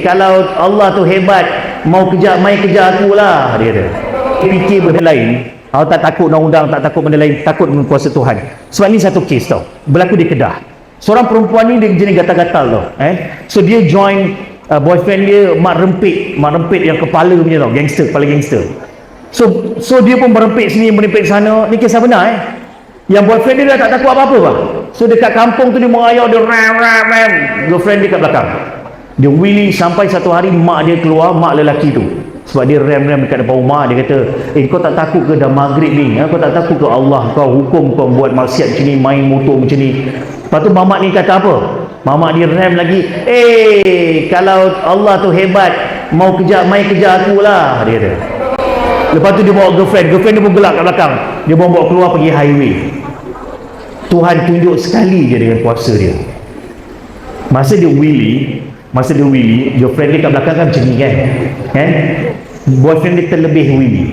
kalau Allah tu hebat, mau kejar, mai kejar aku lah, dia kata. Fikir benda lain, awak tak takut undang-undang, tak takut benda lain, takut dengan kuasa Tuhan. Sebab ni satu kes tau, berlaku di Kedah. Seorang perempuan ni dia jenis gatal-gatal tau. So dia join boyfriend dia mak rempit yang kepala punya tau, gangster, kepala gangster. So dia pun merempit sini, merempit sana. Ni kisah benar Yang boyfriend dia dah tak takut apa-apa bah. So dekat kampung tu dia merayak, dia ram. Girlfriend dia kat belakang. Dia wheelie sampai satu hari mak dia keluar, mak lelaki tu. Sebab dia ram dekat depan rumah. Dia kata, kau tak takut ke dah maghrib ni? Kau tak takut ke Allah kau hukum kau buat maksiat macam ni, main motor macam ni? Lepas tu mamak ni kata apa? Mamak dia ram lagi, kalau Allah tu hebat, mau kejar, mai kejar aku lah, dia kata. Lepas tu dia bawa girlfriend dia pun gelak kat belakang. Dia bawa keluar pergi highway. Tuhan tunjuk sekali je dengan kuasa dia. Masa dia wheelie, girlfriend dia kat belakang kan macam ni kan? Boyfriend dia terlebih wheelie.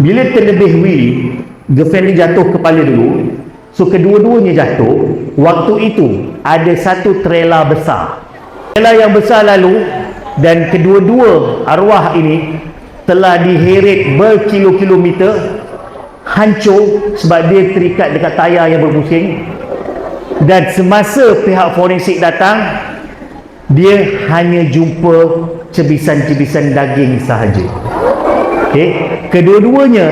Bila terlebih wheelie, girlfriend dia jatuh kepala dulu. So kedua-duanya jatuh. Waktu itu ada satu trailer besar. Trailer yang besar lalu, dan kedua-dua arwah ini telah diheret berkilo-kilometer, hancur sebab dia terikat dekat tayar yang berpusing. Dan semasa pihak forensik datang, dia hanya jumpa cebisan-cebisan daging sahaja. Kedua-duanya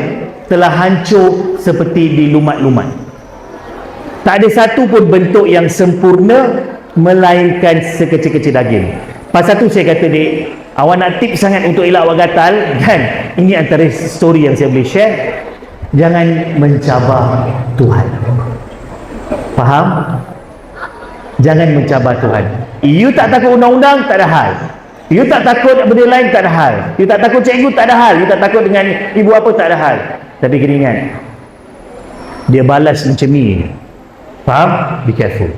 telah hancur seperti dilumat-lumat. Tak ada satu pun bentuk yang sempurna melainkan sekecil-kecil daging. Pasal tu saya kata, dek, awak nak tips sangat untuk elak awak gatal kan? Ini antara story yang saya boleh share. Jangan mencabar Tuhan. Faham? Jangan mencabar Tuhan. You tak takut undang-undang, tak ada hal. You tak takut benda lain, tak ada hal. You tak takut cikgu, tak ada hal. You tak takut dengan ibu apa, tak ada hal. Tapi kena ingat, dia balas macam ni. Faham? Be careful.